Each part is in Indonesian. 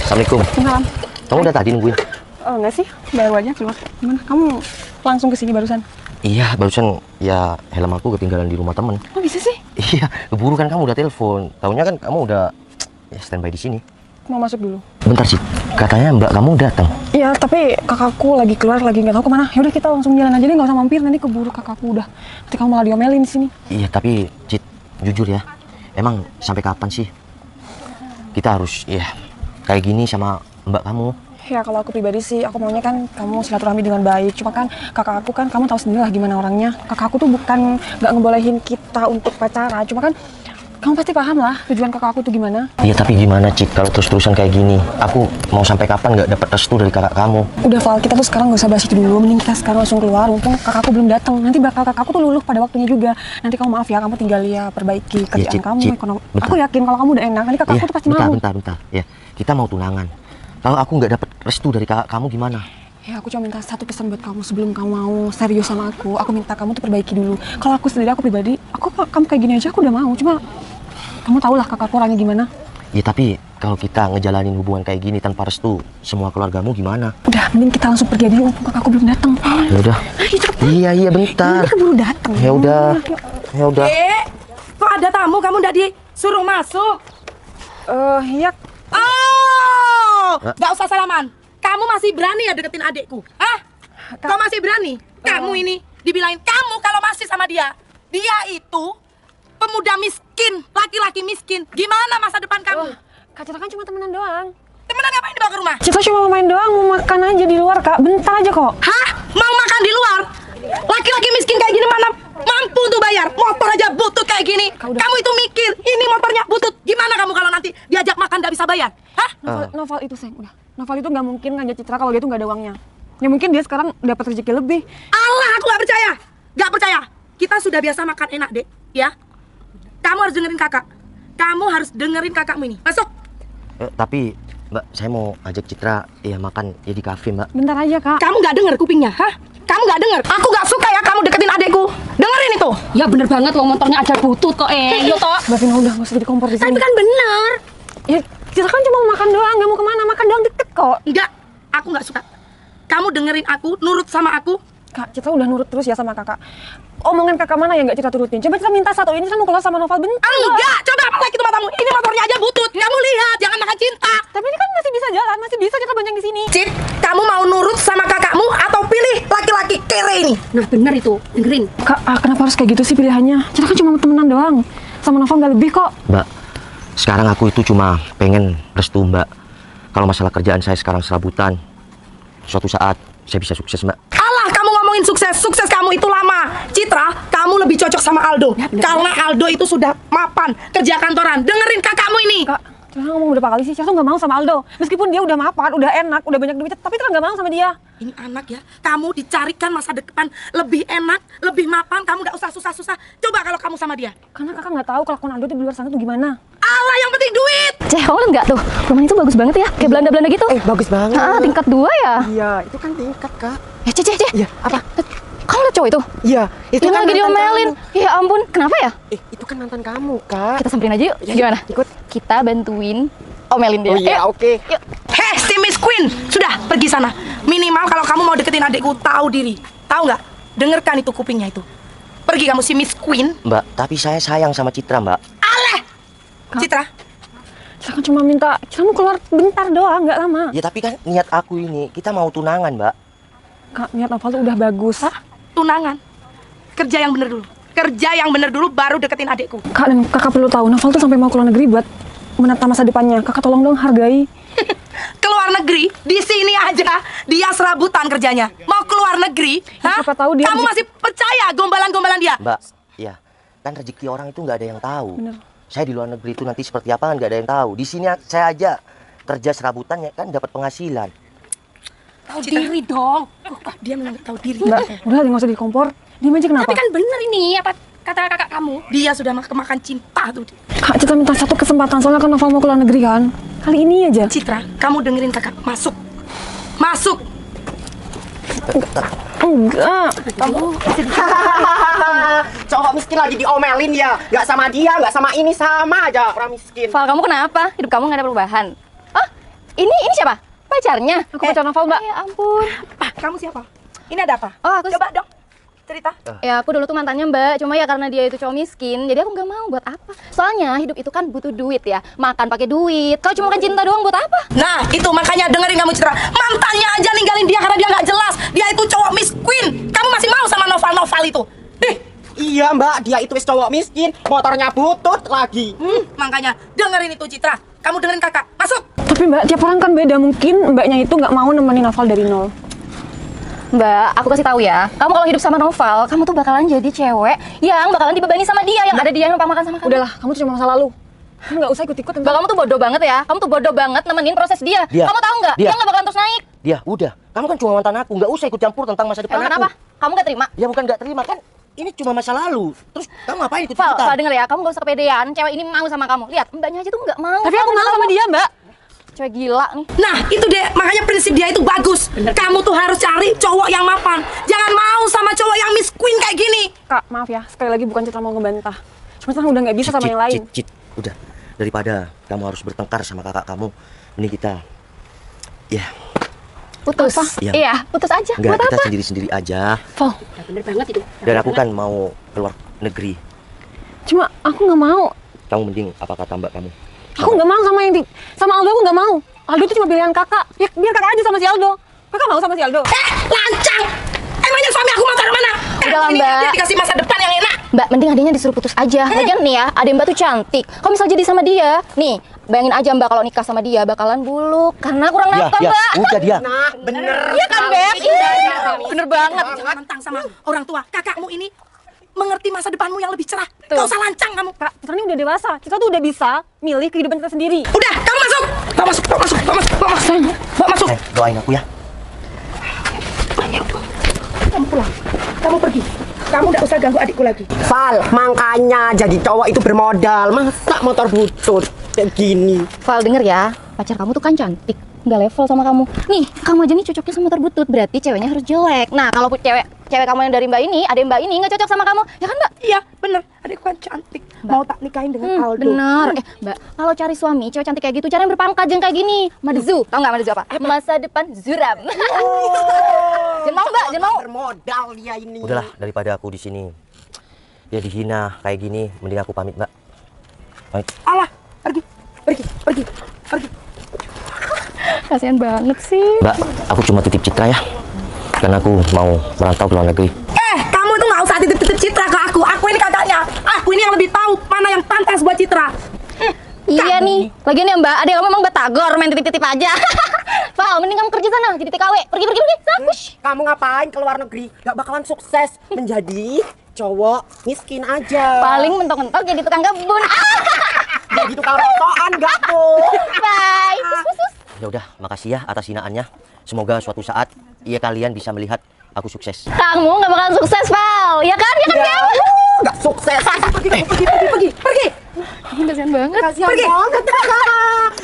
Assalamualaikum. Salam. Kamu udah tadi nungguin? Oh enggak sih, baru aja keluar. Gimana? Kamu langsung ke sini barusan? Iya, barusan ya helm aku ketinggalan di rumah temen. Oh bisa sih? Iya, keburu kan kamu udah telepon. Taunya kan kamu udah ya standby di sini. Mau masuk dulu. Bentar sih, katanya mbak kamu datang. Iya, tapi kakakku lagi keluar, lagi nggak tahu kemana. Yaudah kita langsung jalan aja deh, nggak usah mampir. Nanti keburu kakakku udah. Nanti kamu malah diomelin di sini. Iya, tapi Cit, jujur ya, emang sampai kapan sih kita harus ya kayak gini sama mbak kamu? Ya kalau aku pribadi sih, aku maunya kan kamu silaturahmi dengan baik. Cuma kan kakak aku kan, kamu tahu sendiri lah gimana orangnya. Kakak aku tuh bukan nggak ngebolehin kita untuk pacaran. Cuma kan kamu pasti paham lah tujuan kakak aku tuh gimana. Iya, tapi gimana Cit kalau terus-terusan kayak gini? Aku mau sampai kapan nggak dapat restu dari kakak kamu? Udah Val, kita tuh sekarang nggak usah bahas itu dulu. Mending kita sekarang langsung keluar. Mumpung kakakku belum datang. Nanti bakal kakakku tuh luluh pada waktunya juga. Nanti kamu maaf ya, kamu tinggal ya perbaiki kerjaan Cit, kamu, Cit, ekonomi. bentar. Aku yakin kalau kamu udah enak, nanti kakakku tuh pasti mau. Bentar. Ya, kita mau tunangan. Kalau aku nggak dapat restu dari kakak kamu gimana? Ya aku cuma minta satu pesan buat kamu sebelum kamu mau serius sama aku minta kamu tuh perbaiki dulu. Kalau aku sendiri, aku pribadi, kamu kayak gini aja aku udah mau. Cuma kamu tau lah kakakku orangnya gimana. Ya tapi kalau kita ngejalanin hubungan kayak gini tanpa restu semua keluargamu gimana? Udah, mending kita langsung pergi aja mumpung kakakku belum datang. Ya udah. Ayo cepet. Iya bentar. Ini keburu datang. Ya udah. Ya udah. Kok ada tamu kamu udah disuruh masuk? Iya. Oh, nggak usah salaman. Kamu masih berani ya deketin adikku? Hah? Kak. Kau masih berani? Kamu ini dibilangin kamu kalau masih sama dia. Dia itu pemuda miskin, laki-laki miskin. Gimana masa depan kamu? Kak Citra kan cuma temenan doang. Temenan ngapain dibawa ke rumah? Citra cuma mau main doang, mau makan aja di luar Kak. Bentar aja kok. Hah? Mau makan di luar? Laki-laki miskin kayak gini mana mampu tuh bayar? Motor aja butut kayak gini. Kamu itu mikir, ini motornya butut. Gimana kamu kalau nanti diajak makan gak bisa bayar? Hah? Novel itu sayang, udah. Novel itu nggak mungkin ngajak Citra kalau dia tuh nggak ada uangnya. Ya mungkin dia sekarang dapat rezeki lebih. Allah, aku gak percaya. Gak percaya. Kita sudah biasa makan enak, Dek. Ya. Kamu harus dengerin kakak. Kamu harus dengerin kakakmu ini. Masuk. Tapi mbak, saya mau ajak Citra ya makan ya di kafe mbak. Bentar aja Kak. Kamu gak denger kupingnya, hah? Kamu gak denger? Aku gak suka ya kamu deketin adekku. Dengerin itu. Ya bener banget loh, motornya ada butut kok. Yo toh. Mbak Vina udah nggak usah jadi kompor di sini. Tapi kan bener. Ya Citra kan cuma mau makan doang, nggak mau kemana, makan doang deket kok. Enggak, aku gak suka. Kamu dengerin aku, nurut sama aku. Kak, Citra udah nurut terus ya sama kakak. Omongan kakak mana yang nggak Citra turutin? Coba Citra minta satu ini, Citra mau keluar sama Novel bentar. Enggak, coba apa lagi itu matamu? Ini motornya aja butut. Kamu lihat, jangan makan cinta. Tapi ini kan masih bisa jalan, masih bisa Citra bonceng di sini. Cip, kamu mau nurut sama kakakmu atau pilih laki-laki kere ini? Nah bener itu, dengerin. Kak, kenapa harus kayak gitu sih pilihannya? Citra kan cuma temenan doang. Sama Novel nggak lebih kok. Mbak, sekarang aku itu cuma pengen restu mbak. Kalau masalah kerjaan saya sekarang serabutan, suatu saat saya bisa sukses mbak. Alah, kamu ngomongin sukses. Sukses kamu itu lama. Citra, kamu lebih cocok sama Aldo. Karena Aldo itu sudah mapan, kerja kantoran. Dengerin kakakmu ini. Kak, Citra ngomong berapa kali sih? Citra tuh nggak mau sama Aldo. Meskipun dia udah mapan, udah enak, udah banyak duit, tapi Citra nggak mau sama dia. Ini anak ya, kamu dicarikan masa depan lebih enak, lebih mapan. Kamu gak usah susah-susah. Coba kalau kamu sama dia. Karena kakak nggak tahu kelakuan Aldo tuh di luar sana tuh gimana. Allah, yang penting duit. Ceh, kamu liat nggak tuh? Rumah itu bagus banget ya, kayak Belanda-Belanda gitu. Bagus banget. Tingkat 2 ya. Iya, itu kan tingkat, Kak. Ceh. Iya, apa? Kamu liat cowok itu? Iya, itu Yang kan lagi mantan diomelin. kamu. Ya ampun, kenapa ya? Itu kan mantan kamu, Kak. Kita samperin aja yuk. Gimana? Ikut. Kita bantuin omelin dia. Oh iya, Yuk. oke. Yuk. Heh, si Miss Queen, sudah pergi sana. Minimal kalau kamu mau deketin adikku, tahu diri. Tahu nggak? Dengarkan itu kupingnya itu. Pergi kamu si Miss Queen. Mbak, tapi saya sayang sama Citra mbak. Aleh. Citra, Citra kan cuma minta, Citra mau keluar bentar doang, nggak lama. Ya tapi kan niat aku ini, kita mau tunangan mbak. Kak, niat Novel tuh udah bagus. tunangan. Kerja yang bener dulu. Kerja yang bener dulu baru deketin adikku. Kak, dan kakak perlu tahu, Novel tuh sampai mau keluar negeri buat menata masa depannya. Kakak tolong dong hargai. Keluar negeri, di sini aja dia serabutan kerjanya. Mau keluar negeri, hah? siapa tahu dia Kamu masih percaya gombalan-gombalan dia? Mbak, ya kan rezeki orang itu nggak ada yang tahu. Bener. Saya di luar negeri itu nanti seperti apa kan nggak ada yang tahu. Di sini saya aja kerja serabutan ya kan dapat penghasilan. Tahu diri dong. Dia memang nggak tahu diri. Mbak, udah nggak usah dikompor. Diem aja kenapa? Tapi kan bener ini apa kata kakak kamu. Dia sudah makan cinta tuh. Kak, Citra minta satu kesempatan, soalnya kan Novel mau keluar negeri kan. Kali ini aja. Citra, kamu dengerin kakak. Masuk. Masuk. Enggak. Cowok miskin lagi diomelin ya. Nggak sama dia, nggak sama ini, sama aja orang miskin. Val, kamu kenapa? Hidup kamu nggak ada perubahan. Ini siapa? Pacarnya? Aku pacar Novel, Mbak. Ya ampun. Kamu siapa? Ini ada apa? Oh, aku Coba dong, cerita. Ya aku dulu tuh mantannya Mbak, cuma ya karena dia itu cowok miskin, jadi aku nggak mau. Buat apa? Soalnya hidup itu kan butuh duit ya, makan pakai duit. Kalau cuma makan cinta doang buat apa? Nah, itu makanya dengerin kamu Citra. Mantannya aja ninggalin dia karena dia nggak jelas. Dia itu cowok miskin. Kamu masih mau sama Noval itu? Iya mbak, dia itu wis cowok miskin, motornya butut lagi. Makanya dengerin itu Citra. Kamu dengerin kakak. Masuk. Tapi Mbak, tiap orang kan beda. Mungkin mbaknya itu nggak mau nemenin Novel dari nol. Mbak, aku kasih tahu ya, kamu kalau hidup sama Noval, kamu tuh bakalan jadi cewek yang bakalan dibebani sama dia, yang ada dia yang numpang makan sama kamu. Udahlah, kamu tuh cuma masa lalu. Kamu nggak usah ikut-ikut. Mbak, kamu tuh bodoh banget ya. Kamu tuh bodoh banget nemenin proses dia. Dia. Kamu tahu nggak? Dia. Dia nggak bakalan terus naik. Dia, udah. Kamu kan cuma mantan aku, nggak usah ikut campur tentang masa depan Emang aku. kenapa? Kamu nggak terima? Ya bukan nggak terima kan. Ini cuma masa lalu. Terus kamu ngapain ikut Val, ikutan? denger ya, kamu gak usah kepedean. Cewek ini mau sama kamu. Lihat, mbaknya aja tuh nggak mau. Tapi aku mau sama dia, Mbak. Cewek gila nih. Nah, itu deh. Makanya prinsip dia itu bagus. Kamu tuh harus cari cowok yang mapan. Jangan mau sama cowok yang miskin kayak gini. Kak, maaf ya. Sekali lagi bukan Citra mau ngebantah. Cuma Citra udah nggak bisa sama yang lain. Cit. Udah. Daripada kamu harus bertengkar sama kakak kamu, ini kita ya Putus. Iya. Iya, putus aja. enggak, Buat kita apa? sendiri-sendiri aja. Val, Bener banget itu. Dan aku kan mau keluar negeri. cuma aku nggak mau. Kamu mending apa kata mbak kamu? Aku nggak mau sama sama Aldo. Aku nggak mau. Aldo itu cuma pilihan kakak. Ya biar kakak aja sama si Aldo. Kakak mau sama si Aldo. Lancang. Emangnya suami aku mau taruh mana? Udah lah, Ini Mbak. dia dikasih masa depan yang enak. Mbak, mending adanya disuruh putus aja. Lagian nih ya, adek Mbak tuh cantik. Kalau misal jadi sama dia, nih, bayangin aja Mbak kalau nikah sama dia bakalan buluk karena kurang Ya, nafkah, ya, Mbak. udah dia. Nah bener. Iya kan, Beb? Iya. Bener banget. Jangan mentang sama orang tua. Kakakmu ini mengerti masa depanmu yang lebih cerah. Tuh. Gak usah lancang kamu. Kak, Citra ini udah dewasa. Citra tuh udah bisa milih kehidupan kita sendiri. Udah, kamu masuk. Bawa masuk, bawa masuk, bawa masuk, bawa masuk. Bawa masuk. Doain aku ya. Kamu pulang. Kamu pergi. Kamu gak usah ganggu adikku lagi. Val, makanya jadi cowok itu bermodal. Masa motor butut kayak gini? Val, denger ya, pacar kamu tuh kan cantik. Nggak level sama kamu. Nih, kamu aja nih cocoknya sama terbutut, berarti ceweknya harus jelek. Nah, kalau cewek kamu yang dari Mbak ini, ada Mbak ini nggak cocok sama kamu, ya kan Mbak? Iya, bener. Adikku kan cantik. Mau tak nikahin dengan Aldo. Bener. Mbak, kalau cari suami cewek cantik kayak gitu, cara yang berpangkat jangan kayak gini. Madzu, tau nggak Madzu apa? Masa depan zuram. Jangan mau Mbak, jangan mau. Bermodal dia ini. Udahlah, daripada aku di sini dia dihina kayak gini, mending aku pamit mbak. Pamit. Alah, pergi, pergi, pergi, pergi. Kasian banget sih. Mbak, aku cuma titip Citra ya, karena aku mau merantau ke luar negeri. Kamu itu nggak usah titip-titip Citra ke aku. Aku ini kakaknya. Aku ini yang lebih tahu mana yang pantas buat Citra. Iya nih, lagian ya Mbak, ada kamu emang batagor main titip-titip aja. Val, mending kamu kerja sana, jadi TKW. Pergi. Sapush. Kamu ngapain ke luar negeri? Gak bakalan sukses menjadi cowok miskin aja. Paling mentok-mentok jadi tukang kebun. Jadi tukang rokokan gak tuh? Bye. Sus. Ya udah, makasih ya atas hinaannya. Semoga suatu saat kalian bisa melihat aku sukses. Kamu nggak bakalan sukses, Val. Ya kan? Ya kan, Ya, Val? gak sukses. Pergi. Kamu kasihan banget. Kasihan banget.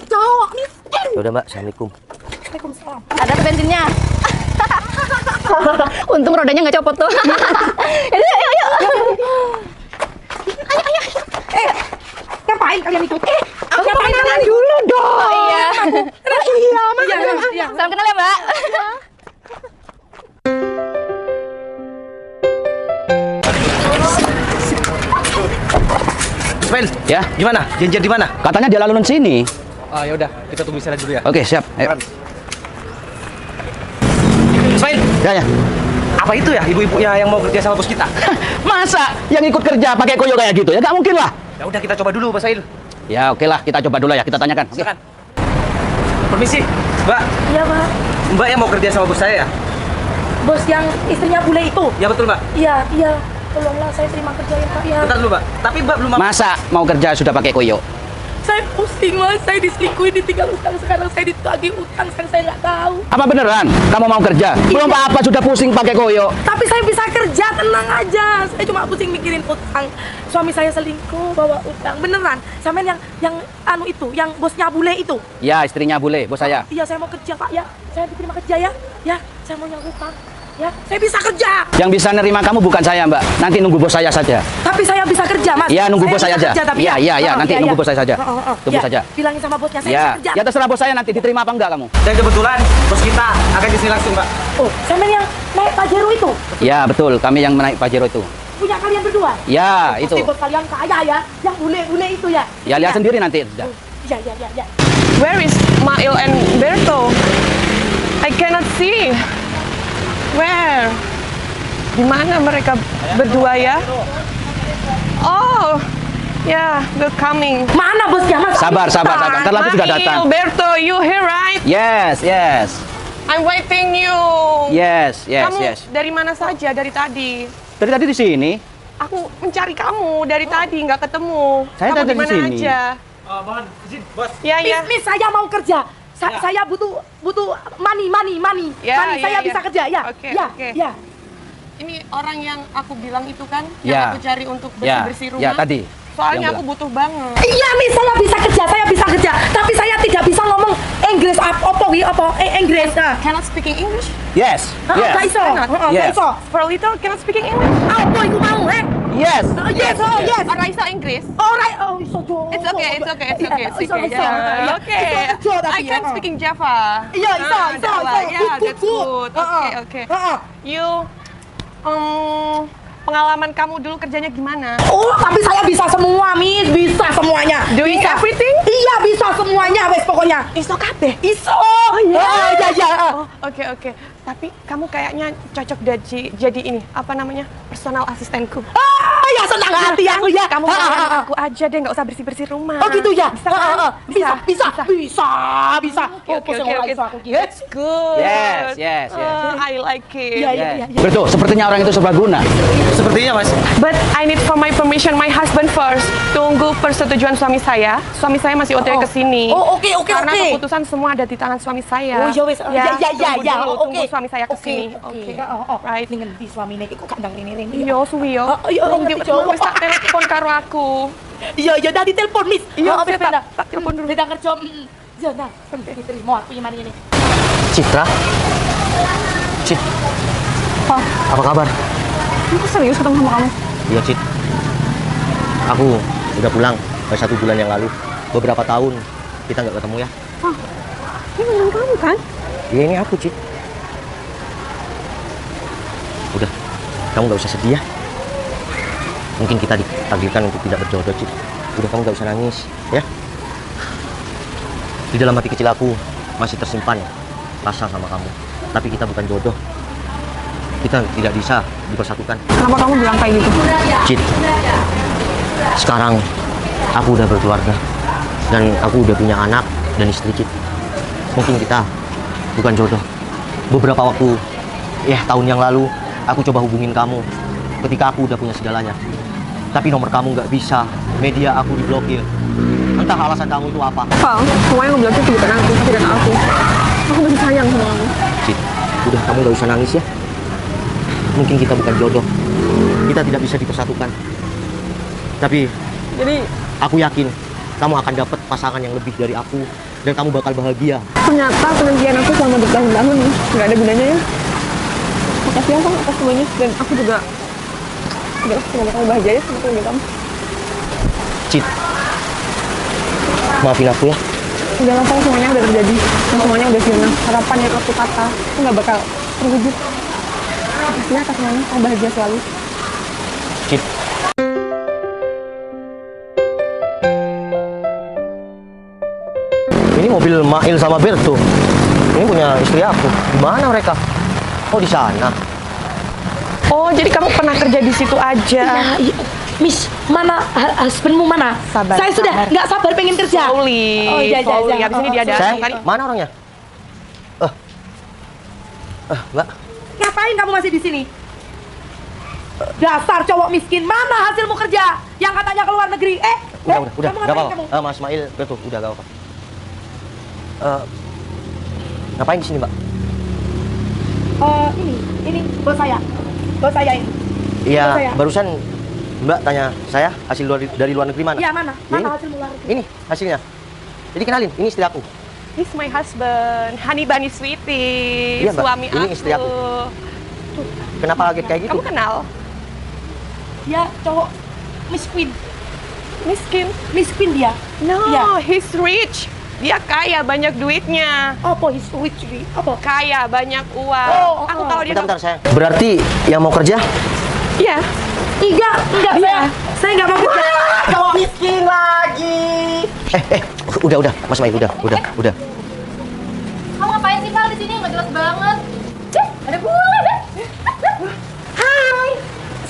Cowok miskin. Ya udah mbak, assalamualaikum. Ada tuh bensinnya. Untung rodanya nggak copot tuh. Yaudah, ayo. Ngapain kalian itu? Aku kenalan dulu dong. Oh iya. Iya. Salam kenal ya, Mbak. Ismail, ya, gimana? Janjian di mana? Katanya dia laluan sini. Oh, ya udah, kita tunggu di sana dulu ya. Oke, siap. Ayo. Ismail, Ya. apa itu ya ibu-ibu yang mau kerja sama bos kita? Masa yang ikut kerja pakai koyo kayak gitu? Ya nggak mungkin lah. Ya udah, kita coba dulu, Mas Sail. Ya oke lah, kita coba dulu ya, kita tanyakan. Oke. Silakan. Permisi, Mbak. Iya, Pak. Mbak yang mau kerja sama bos saya ya? Bos yang istrinya bule itu. Ya betul, Mbak. Iya. Tolonglah saya terima kerja ya, Pak. Ya. Bentar dulu, Mbak. Tapi Mbak belum Masa mau kerja sudah pakai koyo? Saya pusing, Mas. Saya diselingkuhin, ditinggal utang. Sekarang saya ditagih utang. Saya nggak tahu. Apa beneran? Kamu mau kerja? Belum apa-apa sudah pusing pakai koyo. Tapi saya bisa kerja, tenang aja. Saya cuma pusing mikirin utang. Suami saya selingkuh, bawa utang. Beneran. Sampean yang anu itu, yang bosnya bule itu. Ya istrinya boleh, bos saya. Iya, saya mau kerja, Pak ya. Saya diterima kerja ya. Ya, saya mau yang utang. Ya, saya bisa kerja. Yang bisa nerima kamu bukan saya, Mbak. Nanti nunggu bos saya saja. Tapi saya bisa kerja, Mas. Iya, nunggu bos saya bisa aja. kerja, tapi Iya, nanti nunggu bos saya saja. Tunggu Ya, saja. Bilangin sama bosnya saya Ya, bisa kerja. ya terserah bos saya nanti diterima apa enggak kamu. Dan kebetulan bos kita akan di sini langsung, Mbak. Oh, sampean yang naik Pajero itu Ya, betul. Kami yang menaik Pajero itu. punya kalian berdua. Ya, itu. Pasti bos kalian kaya ya, yang bule-bule itu ya. Ya, lihat sendiri nanti. Ya. Where is Mail and Berto? I cannot see. Where? Di mana mereka berdua ya? Oh, yeah, they're coming. Mana bosnya, Mas? Sabar. Ntar lagi juga datang. Berto, you here right? Yes. I'm waiting you. Yes. Kamu dari mana saja dari tadi? Dari tadi di sini. Aku mencari kamu dari tadi nggak ketemu. Saya kamu tadi di di mana sini. aja? Mohon izin, bos. Ya. Miss, saya mau kerja. Saya butuh money. Ya, Saya bisa kerja ya. Oke. Ya. Ini orang yang aku bilang itu kan, Ya. yang aku cari untuk Ya, bersih-bersih rumah. ya tadi. Soalnya Yang aku butuh banget. Iya, Miss, saya bisa kerja. Tapi saya tidak bisa ngomong Inggris Inggris. Cannot speaking English? Yes. Gak iso. Yes. Gak iso. For a little, cannot speaking English? Apa iku mau, Yes. Yes. Or iso English? Alright, iso jo. It's okay. Iso. Yeah, okay. Bisa kerja tapi I can speaking Java. Iya, iso. Yeah, that's good. Okay. You, pengalaman kamu dulu kerjanya gimana? Oh, tapi saya bisa semua, Miss. Bisa semuanya. Doing Bisa. everything? Iya, bisa semuanya, wes pokoknya. Iso kabeh. Iso. Iya. Oke. Tapi kamu kayaknya cocok jadi ini, apa namanya? Personal asistenku. Ya senang hati aku ya. Kamu bayarin aku aja deh, nggak usah bersih-bersih rumah. Oh gitu ya? Bisa kan? Bisa. Oke. That's good. Yes. I like it. Iya. Betul, sepertinya orang itu serbaguna. Sepertinya, Mas. But I need for my permission my husband first. Tunggu persetujuan suami saya. Suami saya masih OTW ke sini. Oh, oke. Karena keputusan semua ada di tangan suami saya. Oh, ya wes. Ya. Tunggu suami saya ke sini. Oke. Right. Ini ngerti suamine iki kok kandang ini. Yo, suwi yo. Ngerti, Jo. Wis tak telepon karo aku. Iya, dadi telepon, Miss. Iya, wes tak- benar. tak telepon dulu. Beda kerja. Ya, nah, diterima aku gimana ini. Citra? Cit, apa kabar? Aku serius ketemu sama kamu. Iya, Cit. Aku udah pulang baru 1 bulan yang lalu. Beberapa tahun kita nggak ketemu ya. Ini beneran kamu kan? Iya, ini aku, Cit. Udah, kamu nggak usah sedih ya. Mungkin kita ditakdirkan untuk tidak berjodoh, Cit. Udah, kamu nggak usah nangis, ya. Di dalam hati kecil aku masih tersimpan rasa sama kamu. Tapi kita bukan jodoh. Kita tidak bisa dipersatukan. Kenapa kamu bilang kayak gitu? Cit, sekarang aku udah berkeluarga dan aku udah punya anak dan istri, Cit. Mungkin kita bukan jodoh. Beberapa waktu, tahun yang lalu aku coba hubungin kamu ketika aku udah punya segalanya. Tapi nomor kamu nggak bisa, media aku diblokir. Entah alasan kamu itu apa. Val, semua yang ngeblokir itu bukan aku, tapi karena aku. Aku masih sayang sama kamu. Cit, udah kamu nggak usah nangis ya. Mungkin kita bukan jodoh. Kita tidak bisa dipersatukan. Tapi Jadi, aku yakin kamu akan dapat pasangan yang lebih dari aku dan kamu bakal bahagia. ternyata penantian aku selama bertahun-tahun nggak ada gunanya ya. Makasih ya, Bang, atas semuanya. Dan aku juga semoga kamu bahagia ya sama keluarga kamu. Cit, maafin aku ya. Udah lah, Bang, semuanya udah terjadi. Dan semuanya udah sirna. Harapan yang aku kata itu nggak bakal terwujud. Makasih ya atas semuanya. Kamu bahagia selalu. Cit. Ini mobil Mail sama Berto. Ini punya istri aku. Di mana mereka? Oh, di sana. Oh, jadi kamu pernah kerja di situ aja? Iya. Miss, mana husbandmu mana? Sabar, Saya sudah sabar. nggak sabar pengen kerja. Slowly. Oh, iya. Habis ini dia datang Sayang, kali. mana orangnya? Mbak. Ngapain kamu masih di sini? Dasar cowok miskin, mana hasilmu kerja? Yang katanya ke luar negeri. Udah, kamu nggak ngapain apa-apa. kamu? Mas Mail, Berto, udah nggak apa-apa. Ngapain di sini, Mbak? Ini bos saya. Bos saya ini. Iya, Bos saya. barusan Mbak tanya saya hasil dari luar negeri mana? Iya, mana? Ya, Mana ini. hasil luar negeri? Ini hasilnya. Jadi kenalin, ini istri aku. He's my husband, Honey Bunny Sweetie, Iya, Mbak. suami Ini istri aku. Kenapa kaget kayak gitu? Kamu kenal? Dia cowok miskin. Miskin? Miskin dia. No, Iya. he's rich. Dia kaya, banyak duitnya. Apa his rich? Apa? Kaya, banyak uang. Oh, Aku kalau dia... Bentar, sayang. Berarti yang mau kerja? Iya. Enggak saya nggak mau kerja. Cowok miskin lagi. Udah, Mas Mai, udah. Kamu ngapain sih Val di sini? Nggak jelas banget. Ada bule deh. Hai.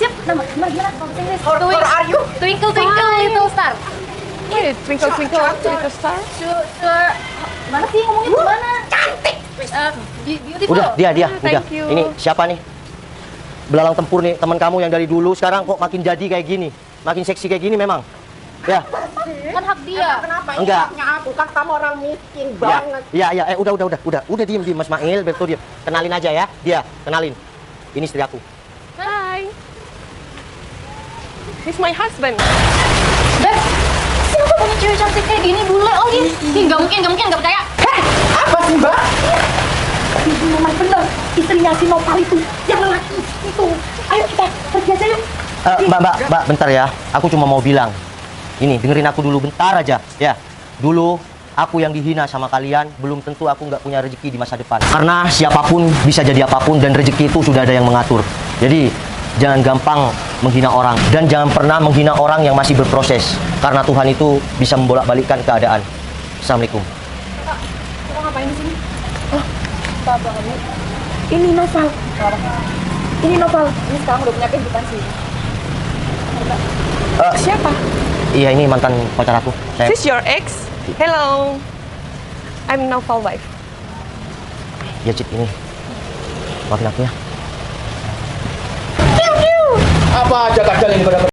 Siap. Nama gimana? Bahasa Inggris. Where are you? Twinkle twinkle little star. Wait, twinkle twinkle little star. Sure. Mana sih ngomongnya gimana? Cantik. Beautiful. Udah, dia, udah. Thank you. Ini siapa nih? Belalang tempur nih, teman kamu yang dari dulu sekarang kok makin jadi kayak gini. Makin seksi kayak gini memang. Ya, Kan hak dia. Kenapa Enggak. ini haknya aku? Kan kamu orang miskin ya, banget. ya, udah diem Mas Mail, betul dia. Kenalin aja ya, dia, kenalin. Ini istri aku. Hi. He's my husband. Beb, siapa punya cewek cantik kayak gini bule? Oh dia, nggak mungkin, nggak percaya. Apa sih, Mbak? Itu memang benar istrinya si Nopal itu, yang lelaki itu. Ayo kita pergi aja yuk. Mbak, bentar ya. Aku cuma mau bilang. Ini, dengerin aku dulu bentar aja, ya. Dulu aku yang dihina sama kalian, belum tentu aku nggak punya rezeki di masa depan. Karena siapapun bisa jadi apapun dan rezeki itu sudah ada yang mengatur. Jadi jangan gampang menghina orang dan jangan pernah menghina orang yang masih berproses. Karena Tuhan itu bisa membolak-balikkan keadaan. Assalamualaikum. Kita ngapain di sini? Ini Nopal. Ini Nopal. Ini sekarang udah punya kehidupan sih. Siapa? Iya, ini mantan pacar aku. Is this your ex? Hello. I'm Novel wife. Ya, Cid, ini. Maafin aku ya. Apa aja kadang ini pada